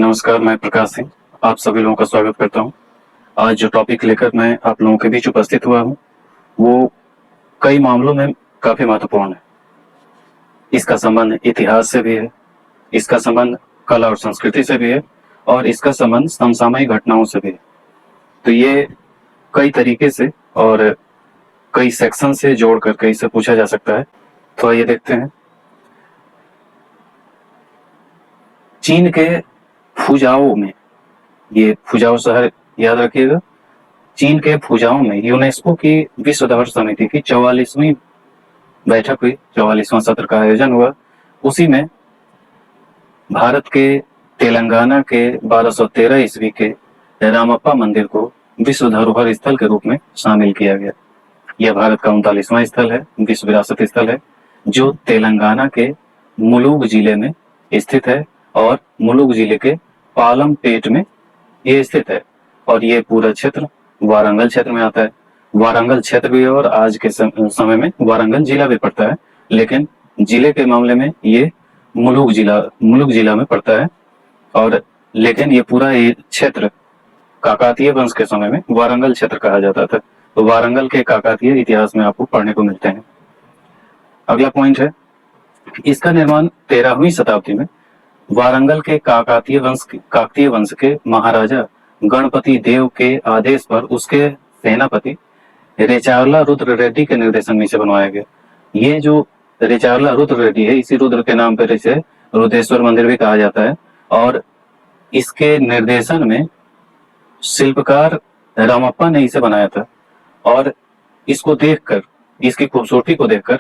नमस्कार, मैं प्रकाश सिंह आप सभी लोगों का स्वागत करता हूं। आज जो टॉपिक लेकर मैं आप लोगों के बीच उपस्थित हुआ हूं, वो कई मामलों में काफी महत्वपूर्ण है। इसका संबंध इतिहास से भी है, इसका संबंध कला और संस्कृति से भी है और इसका संबंध समसामयिक घटनाओं से भी है। तो ये कई तरीके से और कई सेक्शन से जोड़ करके इसे पूछा जा सकता है। तो आइए देखते हैं। चीन के फुजाओ में, ये फुजाओ शहर याद रखिएगा, चीन के फुजाओ में यूनेस्को की विश्व धरोहर समिति की 44वीं बैठक हुई, 44वां सत्र का आयोजन हुआ। उसी में भारत के तेलंगाना के 1213 ईस्वी के रामप्पा मंदिर को विश्व धरोहर स्थल के रूप में शामिल किया गया। यह भारत का 39वां स्थल है, विश्व विरासत स्थल है, जो तेलंगाना के मुलुगु जिले में स्थित है और मुलुगु जिले के पालमपेट में ये स्थित है और ये पूरा क्षेत्र वारंगल क्षेत्र में आता है। वारंगल क्षेत्र भी और आज के समय में वारंगल जिला भी पड़ता है, लेकिन जिले के मामले में ये मुलुगु जिला में पड़ता है। और लेकिन ये पूरा ये क्षेत्र काकातीय वंश के समय में वारंगल क्षेत्र कहा जाता था। तो वारंगल के काकातीय इतिहास में आपको पढ़ने को मिलते हैं। अगला पॉइंट है, इसका निर्माण 13वीं शताब्दी में वारंगल के काकतीय वंश के महाराजा गणपति देव के आदेश पर उसके सेनापति रेचारला रुद्र रेड्डी के निर्देशन में इसे बनवाया गया। ये जो रेचारला रुद्र रेड्डी है, इसी रुद्र के नाम पर इसे रुद्रेश्वर मंदिर भी कहा जाता है और इसके निर्देशन में शिल्पकार रामप्पा ने इसे बनाया था। और इसको देखकर, इसकी खूबसूरती को देखकर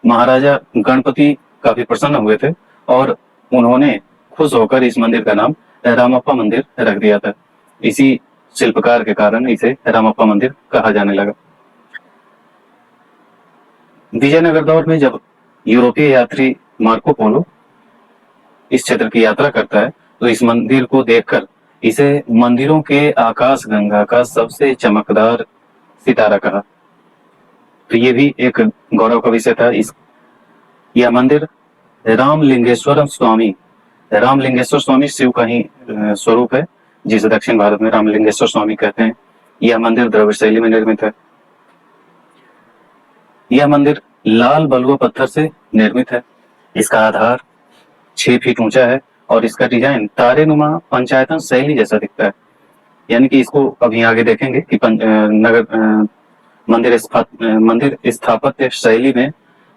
महाराजा गणपति काफी प्रसन्न हुए थे और उन्होंने खुश होकर इस मंदिर का नाम रामप्पा मंदिर रख दिया था। इसी शिल्पकार के कारण इसे रामप्पा मंदिर कहा जाने लगा। विजयनगर दौर में जब यूरोपीय यात्री मार्को पोलो इस क्षेत्र की यात्रा करता है, तो इस मंदिर को देखकर इसे मंदिरों के आकाश गंगा का सबसे चमकदार सितारा कहा। तो ये भी एक गौरव का विषय था। यह मंदिर रामलिंगेश्वर स्वामी शिव का ही स्वरूप है, जिसे दक्षिण भारत में रामलिंगेश्वर स्वामी कहते हैं। यह मंदिर द्रविड़ शैली में निर्मित है। यह मंदिर लाल बलुआ पत्थर से निर्मित है। इसका आधार 6 फीट ऊंचा है और इसका डिजाइन तारेनुमा पंचायतन शैली जैसा दिखता है। यानी कि इसको अभी आगे देखेंगे कि मंदिर स्थापत्य शैली में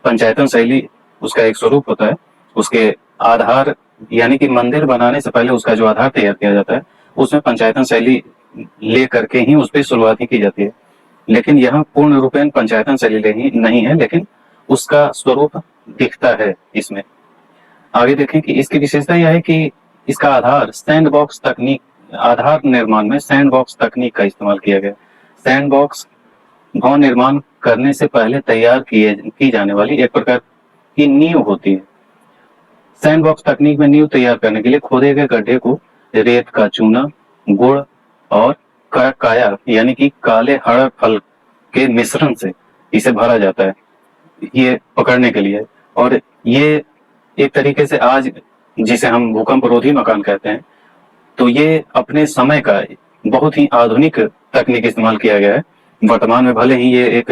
पंचायतन शैली उसका एक स्वरूप होता है। उसके आधार, यानी कि मंदिर बनाने से पहले उसका जो आधार तैयार किया जाता है, उसमें पंचायतन शैली ले करके ही उस पर शुरुआत ही की जाती है। लेकिन यह पूर्ण रूपेण पंचायतन शैली नहीं है, लेकिन उसका स्वरूप दिखता है इसमें। आगे देखें कि इसकी विशेषता यह है कि इसका आधार निर्माण में सैंडबॉक्स तकनीक का इस्तेमाल किया गया। सैंडबॉक्स भवन निर्माण करने से पहले तैयार की जाने वाली एक प्रकार की नींव होती है। सैंडबॉक्स तकनीक में नींव तैयार करने के लिए खोदे गए गड्ढे को रेत का चूना, गुड़ और काया यानी कि काले हरा फल के मिश्रण से इसे भरा जाता है, ये पकड़ने के लिए। और ये एक तरीके से आज जिसे हम भूकंप रोधी मकान कहते हैं, तो ये अपने समय का बहुत ही आधुनिक तकनीक इस्तेमाल किया गया है। वर्तमान में भले ही ये एक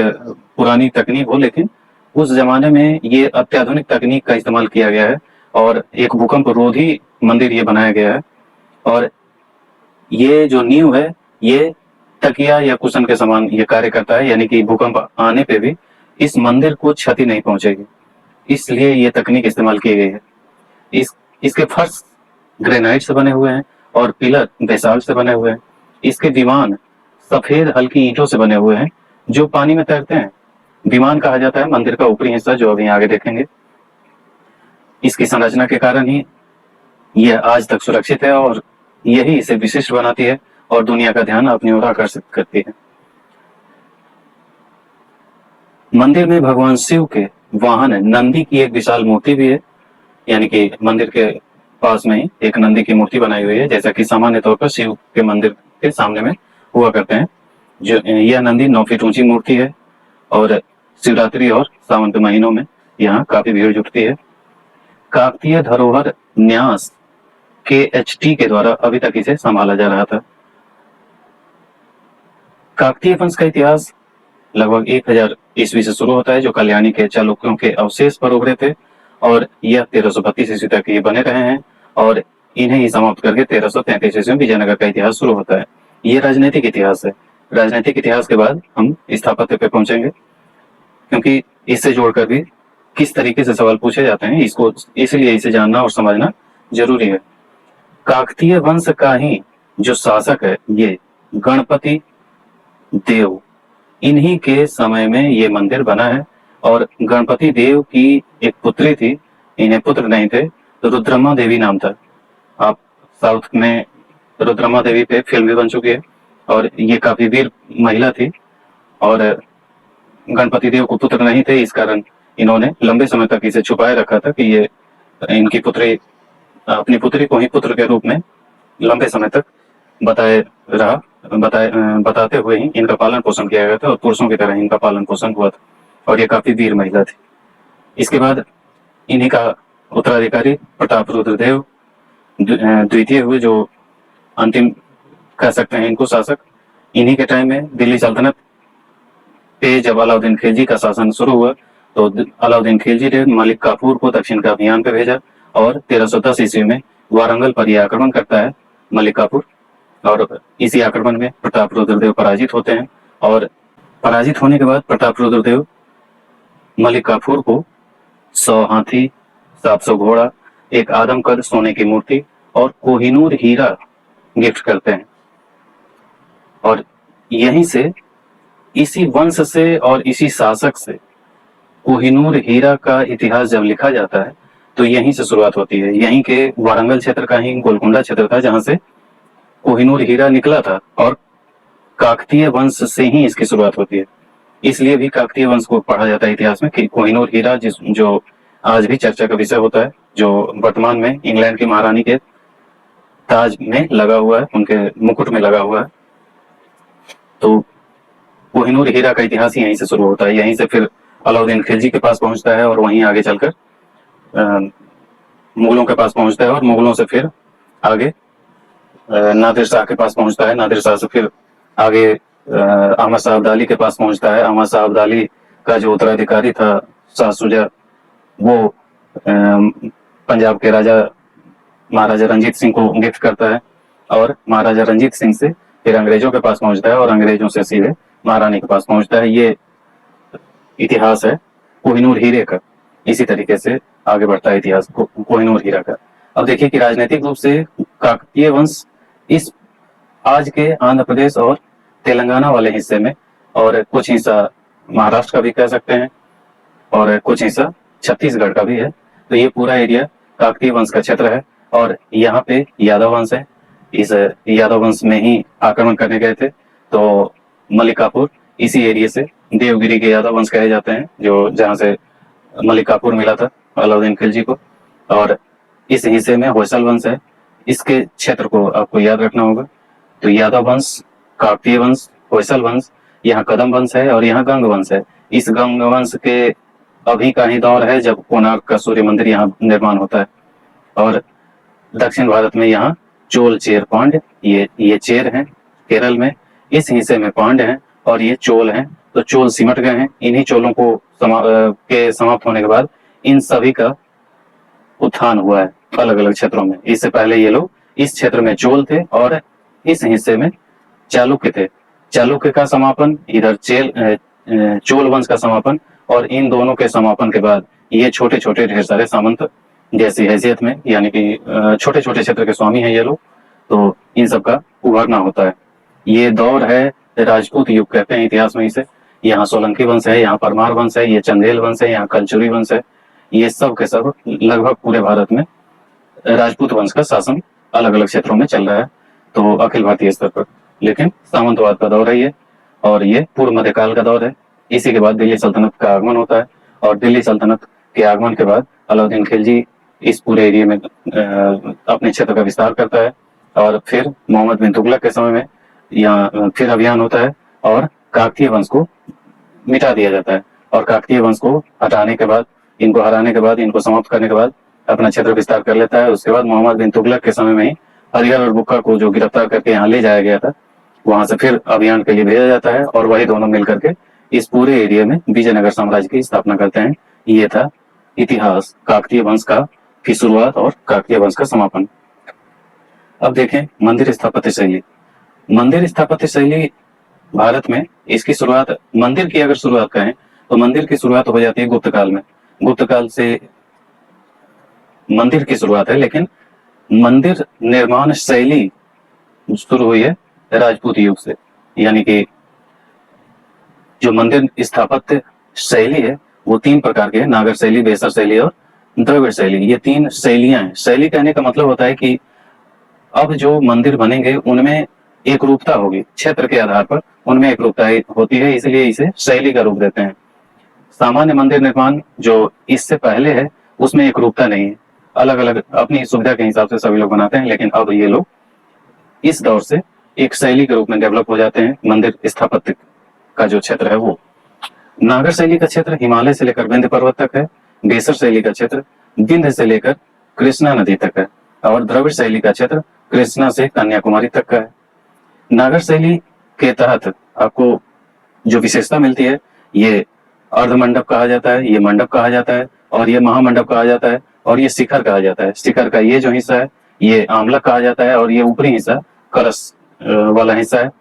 पुरानी तकनीक हो, लेकिन उस जमाने में ये अत्याधुनिक तकनीक का इस्तेमाल किया गया है और एक भूकंप रोधी मंदिर ये बनाया गया है। और ये जो नींव है, ये तकिया या कुशन के समान ये कार्य करता है, यानी कि भूकंप आने पे भी इस मंदिर को क्षति नहीं पहुंचेगी, इसलिए ये तकनीक इस्तेमाल की गई है। इसके फर्श ग्रेनाइट से बने हुए हैं और पिलर बेसाल्ट से बने हुए हैं। इसके विमान सफेद हल्की ईंटों से बने हुए हैं जो पानी में तैरते हैं। विमान कहा जाता है मंदिर का ऊपरी हिस्सा, जो अभी आगे देखेंगे। इसकी संरचना के कारण ही यह आज तक सुरक्षित है और यही इसे विशिष्ट बनाती है और दुनिया का ध्यान अपनी ओर आकर्षित करती है। मंदिर में भगवान शिव के वाहन नंदी की एक विशाल मूर्ति भी है, यानी कि मंदिर के पास में ही एक नंदी की मूर्ति बनाई हुई है, जैसा कि सामान्य तौर पर शिव के मंदिर के सामने में हुआ करते हैं। जो यह नंदी 9 फीट ऊंची मूर्ति है और शिवरात्रि और सावन के महीनों में यहाँ काफी भीड़ जुटती है। काकतीय धरोहर न्यास KHT के द्वारा अभी तक इसे संभाला जा रहा था। काकतीय वंश का इतिहास लगभग 1000 ईस्वी से शुरू होता है, जो कल्याणी के चालुक्यों के अवशेष पर उभरे थे और यह 1332 ईस्वी तक ये बने रहे हैं और इन्हें ही समाप्त करके 1333 ईस्वी में विजयनगर का इतिहास शुरू होता है। ये राजनीतिक इतिहास है। राजनीतिक इतिहास के बाद हम स्थापत्य पे पहुंचेंगे, क्योंकि इससे जोड़कर भी किस तरीके से सवाल पूछे जाते हैं इसको, इसलिए इसे जानना और समझना जरूरी है। काकतीय वंश का ही जो शासक है ये गणपति देव, इन्हीं के समय में ये मंदिर बना है और गणपति देव की एक पुत्री थी, इन्हें पुत्र नहीं थे, तो रुद्रमा देवी नाम था। आप साउथ में रुद्रमा देवी पे फिल्म भी बन चुकी है और ये काफी वीर महिला थी और गणपति देव को पुत्र नहीं थे, इस कारण इन्होंने लंबे समय तक इसे छुपाए रखा था कि ये इनकी पुत्री, अपनी पुत्री को ही पुत्र के रूप में लंबे समय तक बताते हुए ही इनका पालन पोषण किया गया था और पुरुषों की तरह इनका पालन पोषण हुआ था और ये काफी वीर महिला थी। इसके बाद इन्हीं का उत्तराधिकारी प्रताप रुद्रदेव द्वितीय हुए, जो अंतिम कह सकते हैं इनको शासक। इन्हीं के टाइम में दिल्ली सल्तनत पे जब अलाउद्दीन खिलजी का शासन शुरू हुआ तो अलाउद्दीन खिलजी ने मलिक काफूर को दक्षिण का अभियान पे भेजा और 1310 ईस्वी में वारंगल पर यह आक्रमण करता है मलिक काफूर और इसी आक्रमण में प्रताप रुद्रदेव पराजित होते हैं और पराजित होने के बाद प्रताप रुद्रदेव मलिक काफूर को 100 हाथी, 700 घोड़ा, एक आदमकद सोने की मूर्ति और कोहिनूर हीरा गिफ्ट करते हैं। और यहीं से, इसी वंश से और इसी शासक से कोहिनूर हीरा का इतिहास जब लिखा जाता है तो यहीं से शुरुआत होती है। यहीं के वारंगल क्षेत्र का ही गोलकुंडा क्षेत्र था जहां से कोहिनूर हीरा निकला था और काकतीय वंश से ही इसकी शुरुआत होती है। इसलिए भी काकतीय वंश को पढ़ा जाता है इतिहास में कि कोहिनूर हीरा जो आज भी चर्चा का विषय होता है, जो वर्तमान में इंग्लैंड की महारानी के ताज में लगा हुआ है, उनके मुकुट में लगा हुआ है। तो कोहिनूर हीरा का इतिहास यहीं से शुरू होता है, यहीं से फिर अलाउद्दीन खिलजी के पास पहुंचता है और वहीं आगे चलकर मुगलों के पास पहुंचता है और मुगलों से फिर आगे नादिर शाह के पास पहुंचता है, नादिर शाह से फिर आगे अहमद शाह अब्दाली के पास पहुंचता है। अहमद शाह अब्दाली का जो उत्तराधिकारी था शाह शुजा, वो पंजाब के राजा महाराजा रंजीत सिंह को गिफ्ट करता है और महाराजा रंजीत सिंह से फिर अंग्रेजों के पास पहुंचता है और अंग्रेजों से सीधे महारानी के पास पहुंचता है। ये इतिहास है कोहिनूर हीरे का। इसी तरीके से आगे बढ़ता है इतिहास कोहिनूर हीरा का। अब देखिए कि राजनीतिक रूप से काकतीय वंश इस आज के आंध्र प्रदेश और तेलंगाना वाले हिस्से में और कुछ हिस्सा महाराष्ट्र का भी कह सकते हैं और कुछ हिस्सा छत्तीसगढ़ का भी है, तो ये पूरा एरिया काकतीय वंश का क्षेत्र है। और यहाँ पे यादव वंश है, इस यादव वंश में ही आक्रमण करने गए थे। तो मलिक काफूर इसी एरिया से, देवगिरी के यादव वंश कहे जाते हैं, जो जहाँ से मलिक काफूर मिला था अलाउद्दीन खिलजी को। और इस हिस्से में होयसल वंश है, इसके क्षेत्र को आपको याद रखना होगा। तो यादव वंश, काकतीय वंश, होयसल वंश, यहाँ कदम वंश है और यहाँ गंग वंश है। इस गंग वंश के अभी का ही दौर है जब कोणार्क का सूर्य मंदिर यहाँ निर्माण होता है। और दक्षिण भारत में यहाँ चोल, चेर, पांड्य, ये चेर हैं केरल में, इस हिस्से में पांड्य हैं और ये चोल हैं। तो चोल सिमट गए हैं। इन्हीं चोलों को समाप्त होने के बाद इन सभी का उत्थान हुआ है अलग अलग क्षेत्रों में। इससे पहले ये लोग इस क्षेत्र में चोल थे और इस हिस्से में चालुक्य थे। चालुक्य का समापन, इधर चोल वंश का समापन, और इन दोनों के समापन के बाद ये छोटे छोटे ढेर सारे सामंत जैसी हैसियत में, यानी कि छोटे छोटे क्षेत्र के स्वामी हैं ये लोग, तो इन सब का उभरना होता है। ये दौर है राजपूत युग कहते हैं इतिहास में इसे। यहाँ सोलंकी वंश है, यहाँ परमार वंश है, ये चंदेल वंश है, यहाँ कलचुरी वंश है। ये सब के सब लगभग पूरे भारत में राजपूत वंश का शासन अलग अलग क्षेत्रों में चल रहा है, तो अखिल भारतीय स्तर पर। लेकिन सामंतवाद का दौर है ये, और ये पूर्व मध्यकाल का दौर है। इसी के बाद दिल्ली सल्तनत का आगमन होता है और दिल्ली सल्तनत के आगमन के बाद अलाउद्दीन खिलजी इस पूरे एरिया में अपने क्षेत्र का विस्तार करता है। और फिर मोहम्मद बिन तुगलक के समय में यहाँ फिर अभियान होता है और काकतीय वंश को मिटा दिया जाता है। और काकतीय वंश को हटाने के बाद, इनको हराने के बाद, इनको समाप्त करने के बाद अपना क्षेत्र विस्तार कर लेता है। उसके बाद मोहम्मद बिन तुगलक के समय में ही हरिहर और बुक्का को जो गिरफ्तार करके यहाँ ले जाया गया था, वहां से फिर अभियान के लिए भेजा जाता है और वही दोनों मिलकर के इस पूरे एरिया में विजयनगर साम्राज्य की स्थापना करते हैं। ये था इतिहास काकतीय वंश का की शुरुआत और काकतीय वंश का समापन। अब देखें मंदिर स्थापत्य शैली। मंदिर स्थापत्य शैली भारत में इसकी शुरुआत, मंदिर की अगर शुरुआत करें तो मंदिर की शुरुआत हो जाती है गुप्त काल में। गुप्त काल से मंदिर की शुरुआत है, लेकिन मंदिर निर्माण शैली शुरू हुई है राजपूत युग से। यानी कि जो मंदिर स्थापत्य शैली है वो 3 प्रकार के हैं, नागर शैली, बेसर शैली और द्रविड़ शैली। ये 3 शैलियां हैं। शैली कहने का मतलब होता है कि अब जो मंदिर बनेंगे उनमें एक रूपता होगी, क्षेत्र के आधार पर उनमें एक रूपता होती है, इसलिए इसे शैली का रूप देते हैं। सामान्य मंदिर निर्माण जो इससे पहले है उसमें एक रूपता नहीं है, अलग अलग अपनी सुविधा के हिसाब से सभी लोग बनाते हैं। लेकिन अब ये लोग इस दौर से एक शैली के रूप में डेवलप हो जाते हैं। मंदिर स्थापत्य का जो क्षेत्र है वो नागर शैली का क्षेत्र हिमालय से लेकर विंध्य पर्वत तक है। बेसर शैली का क्षेत्र विंध्य से लेकर कृष्णा नदी तक है और द्रविड़ शैली का क्षेत्र कृष्णा से कन्याकुमारी तक का है। नागर शैली के तहत आपको जो विशेषता मिलती है, ये अर्धमंडप कहा जाता है, ये मंडप कहा जाता है और ये महामंडप कहा जाता है और ये शिखर कहा जाता है। शिखर का ये जो हिस्सा है ये आमलक कहा जाता है और ये ऊपरी हिस्सा कलश वाला हिस्सा है।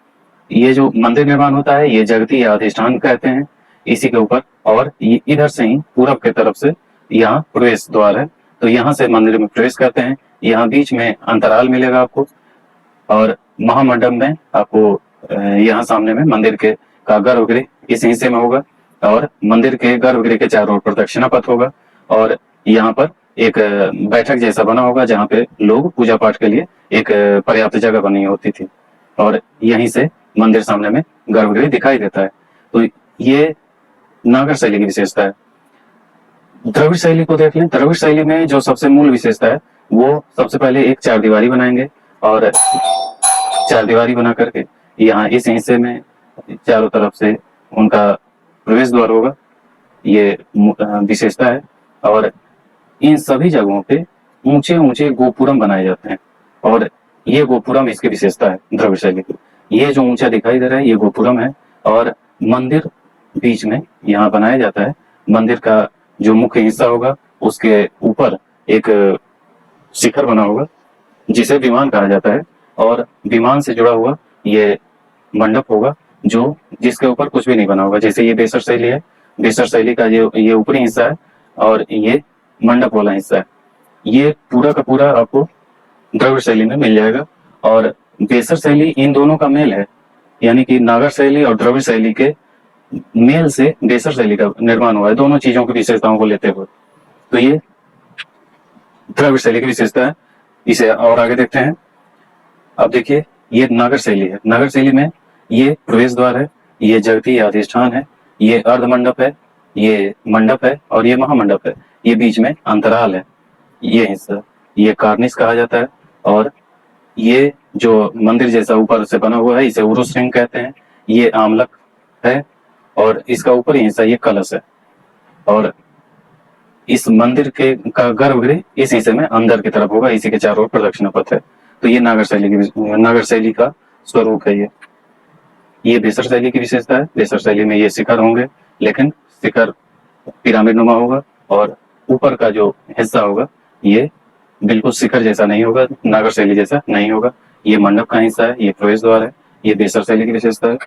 ये जो मंदिर निर्माण होता है ये जगती या अधिष्ठान कहते हैं इसी के ऊपर। और ये इधर से ही पूरब के तरफ से यहाँ प्रवेश द्वार है, तो यहाँ से मंदिर में प्रवेश करते हैं। यहाँ बीच में अंतराल मिलेगा आपको और महामंडप में आपको यहाँ सामने में मंदिर के का गर्भगृह इस हिस्से में होगा और मंदिर के गर्भगृह के चारों ओर प्रदक्षिणा पथ होगा और यहाँ पर एक बैठक जैसा बना होगा जहाँ पे लोग पूजा पाठ के लिए एक पर्याप्त जगह बनी होती थी और यहीं से मंदिर सामने में गर्भगृह दिखाई देता है। तो ये नागर शैली की विशेषता है। द्रविड़ शैली को देख लें। द्रविड़ शैली में जो सबसे मूल विशेषता है वो सबसे पहले एक चारदीवारी बनाएंगे और चारदीवारी बना करके यहाँ इस हिस्से में चारों तरफ से उनका प्रवेश द्वार होगा, ये विशेषता है। और इन सभी जगहों पे ऊंचे ऊंचे गोपुरम बनाए जाते हैं और ये गोपुरम इसकी विशेषता है द्रविड़ शैली की। ये जो ऊंचा दिखाई दे रहा है ये गोपुरम है और मंदिर बीच में यहाँ बनाया जाता है। मंदिर का जो मुख्य हिस्सा होगा उसके ऊपर एक शिखर बना होगा जिसे विमान कहा जाता है और विमान से जुड़ा हुआ ये मंडप होगा जो जिसके ऊपर कुछ भी नहीं बना होगा। जैसे ये बेसर शैली है, बेसर शैली का ये ऊपरी हिस्सा है और ये मंडप वाला हिस्सा है। ये पूरा का पूरा आपको द्रविड़ शैली में मिल जाएगा और बेसर शैली इन दोनों का मेल है, यानी कि नागर शैली और द्रविड़ शैली के मेल से बेसर शैली का निर्माण हुआ है, दोनों चीजों की विशेषताओं को लेते हुए। तो ये द्रविड़ शैली की विशेषता है। इसे और आगे देखते हैं। अब देखिए ये नागर शैली है। नागर शैली में ये प्रवेश द्वार है, ये जगती अधिष्ठान है, ये अर्धमंडप है, ये मंडप है और ये महामंडप है। ये बीच में अंतराल है, ये हिस्सा ये कार्निस कहा जाता है और ये जो मंदिर जैसा ऊपर से बना हुआ है इसे उरुस रिंग कहते हैं। ये आमलक है और इसका ऊपरी हिस्सा ये कलश है और इस मंदिर के का गर्भगृह इस हिस्से में अंदर की तरफ होगा, इसी के चारों ओर प्रदक्षिणा पथ है। तो ये नागर शैली का स्वरूप है। ये बेसर शैली की विशेषता है। बेसर शैली में ये शिखर होंगे, लेकिन शिखर पिरामिड नुमा होगा और ऊपर का जो हिस्सा होगा ये बिल्कुल शिखर जैसा नहीं होगा, नागर शैली जैसा नहीं होगा। ये मंडप का हिस्सा है, ये प्रवेश द्वार है, ये बेसर शैली की विशेषता है।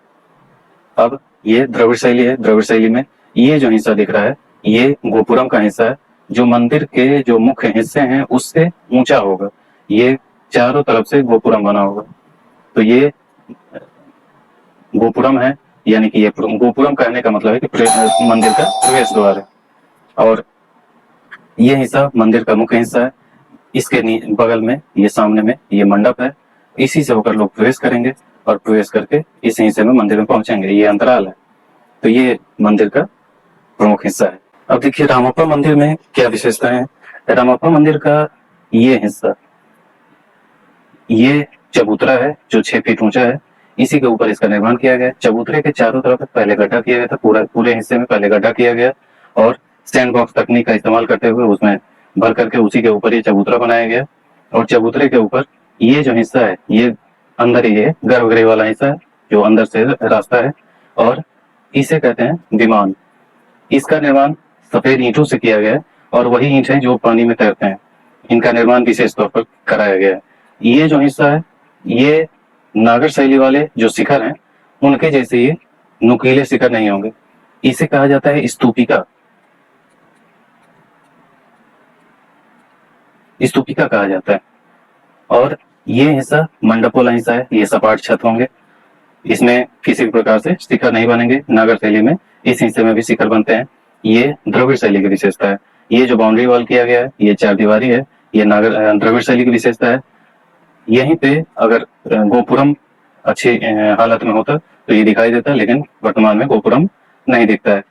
अब ये द्रविड़ शैली है। द्रविड़ शैली में ये जो हिस्सा दिख रहा है ये गोपुरम का हिस्सा है जो मंदिर के जो मुख्य हिस्से हैं उससे ऊंचा होगा। ये चारों तरफ से गोपुरम बना होगा, तो ये गोपुरम है। यानी कि ये गोपुरम कहने का मतलब है कि मंदिर का प्रवेश द्वार है और ये हिस्सा मंदिर का मुख्य हिस्सा है। इसके बगल में ये सामने में ये मंडप है, इसी से होकर लोग प्रवेश करेंगे और प्रवेश करके इस हिस्से में मंदिर में पहुंचेंगे। ये अंतराल है, तो ये मंदिर का प्रमुख हिस्सा है। अब देखिए रामप्पा मंदिर में क्या विशेषता है। रामप्पा मंदिर का ये हिस्सा ये चबूतरा है जो 6 फीट ऊंचा है, इसी के ऊपर इसका निर्माण किया गया। चबूतरे के चारों तरफ पहले गड्ढा किया गया था, पूरे हिस्से में पहले गड्ढा किया गया और सैंड बॉक्स तकनीक का इस्तेमाल करते हुए उसमें भर करके उसी के ऊपर ये चबूतरा बनाया गया। और चबूतरे के ऊपर ये जो हिस्सा है ये अंदर ये गर्भगृह वाला हिस्सा है जो अंदर से रास्ता है, और इसे कहते हैं विमान। इसका निर्माण सफेद ईंटों से किया गया है और वही ईंट है जो पानी में तैरते हैं। इनका निर्माण विशेष तौर पर कराया गया है। ये जो हिस्सा है ये नागर शैली वाले जो शिखर हैं उनके जैसे ये नुकीले शिखर नहीं होंगे। इसे कहा जाता है स्तूपिका। स्तूपिका कहा जाता है। और ये हिस्सा मंडप वाला हिस्सा है, ये सपाट छत होंगे, इसमें किसी भी प्रकार से शिखर नहीं बनेंगे। नागर शैली में इस हिस्से में भी शिखर बनते हैं। ये द्रविड़ शैली की विशेषता है। ये जो बाउंड्री वॉल किया गया है ये 4 दीवारी है, ये नागर द्रविड़ शैली की विशेषता है। यहीं पे अगर गोपुरम अच्छी हालत में होता तो ये दिखाई देता, लेकिन वर्तमान में गोपुरम नहीं दिखता है।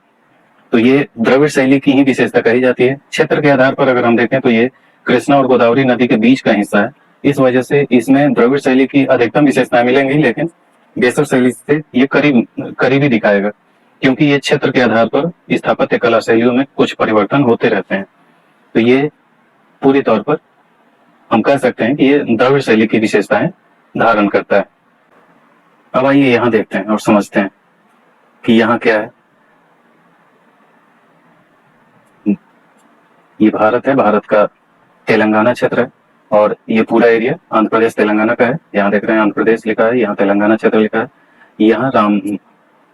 तो ये द्रविड़ शैली की ही विशेषता कही जाती है। क्षेत्र के आधार पर अगर हम देखें तो ये कृष्णा और गोदावरी नदी के बीच का हिस्सा है, इस वजह से इसमें द्रविड़ शैली की अधिकतम विशेषताएं मिलेंगी, लेकिन बेसर शैली से ये करीबी दिखाएगा, क्योंकि ये क्षेत्र के आधार पर स्थापत्य कला शैलियों में कुछ परिवर्तन होते रहते हैं। तो ये पूरी तौर पर हम कह सकते हैं कि ये द्रविड़ शैली की विशेषताएं धारण करता है। अब आइए यहाँ देखते हैं और समझते हैं कि यहाँ क्या है। ये भारत है, भारत का तेलंगाना क्षेत्र है और ये पूरा एरिया आंध्र प्रदेश तेलंगाना का है। यहाँ देख रहे हैं आंध्र प्रदेश लिखा है, यहाँ तेलंगाना क्षेत्र लिखा है। यहाँ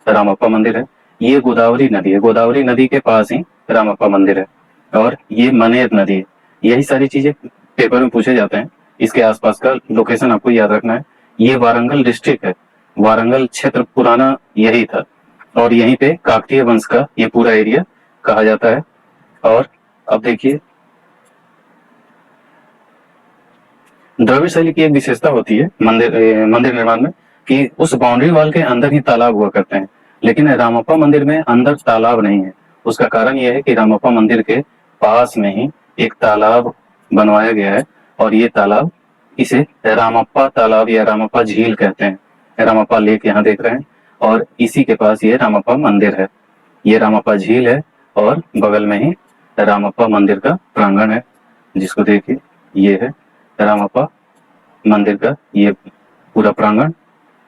रामप्पा मंदिर है। ये गोदावरी नदी है, गोदावरी नदी के पास ही रामप्पा मंदिर है। और ये मनेर नदी है। यही सारी चीजें पेपर में पूछे जाते हैं। इसके आसपास का लोकेशन आपको याद रखना है। ये वारंगल डिस्ट्रिक्ट है, वारंगल क्षेत्र पुराना यही था और यहीं पे काकतीय वंश का ये पूरा एरिया कहा जाता है। और अब देखिए द्रविड़ शैली की एक विशेषता होती है मंदिर निर्माण में कि उस बाउंड्री वॉल के अंदर ही तालाब हुआ करते हैं, लेकिन रामप्पा मंदिर में अंदर तालाब नहीं है। उसका कारण यह है कि रामप्पा मंदिर के पास में ही एक तालाब बनवाया गया है और ये तालाब इसे रामप्पा तालाब या रामप्पा झील कहते हैं। रामप्पा लेक यहाँ देख रहे हैं और इसी के पास ये रामप्पा मंदिर है। ये रामप्पा झील है और बगल में ही रामप्पा मंदिर का प्रांगण है, जिसको देखिए ये है रामप्पा मंदिर का ये पूरा प्रांगण,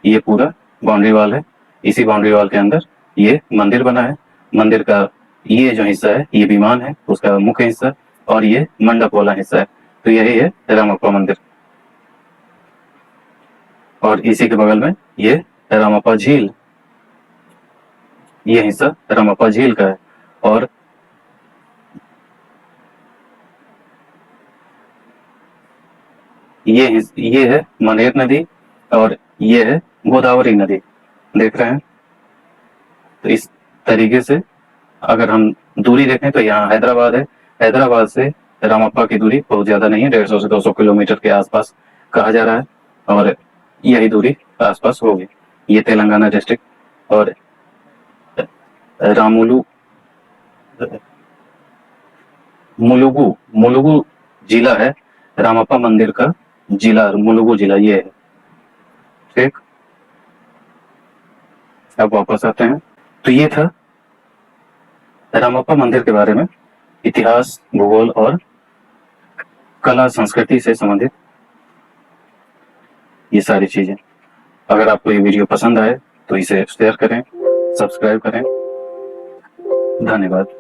ये पूरा बाउंड्री वॉल है। इसी बाउंड्री वॉल के अंदर ये मंदिर बना है। मंदिर का ये जो हिस्सा है ये विमान है, उसका मुख्य हिस्सा, और ये मंडप वाला हिस्सा है। तो यही है रामप्पा मंदिर। और इसी के बगल में ये रामप्पा झील, ये हिस्सा रामप्पा झील का है। और ये है मनेर नदी और ये है गोदावरी नदी, देख रहे हैं। तो इस तरीके से अगर हम दूरी देखें तो यहाँ हैदराबाद है, हैदराबाद से रामप्पा की दूरी बहुत ज्यादा नहीं है, 150 से 200 किलोमीटर के आसपास कहा जा रहा है और यही दूरी आसपास होगी। ये तेलंगाना डिस्ट्रिक्ट और रामुलु मुलुगु मुलुगु जिला है, रामप्पा मंदिर का जिला मुलुगु जिला ये है। ठीक, अब वापस आते हैं। तो ये था रामप्पा मंदिर के बारे में, इतिहास, भूगोल और कला संस्कृति से संबंधित ये सारी चीजें। अगर आपको ये वीडियो पसंद आए तो इसे शेयर करें, सब्सक्राइब करें। धन्यवाद।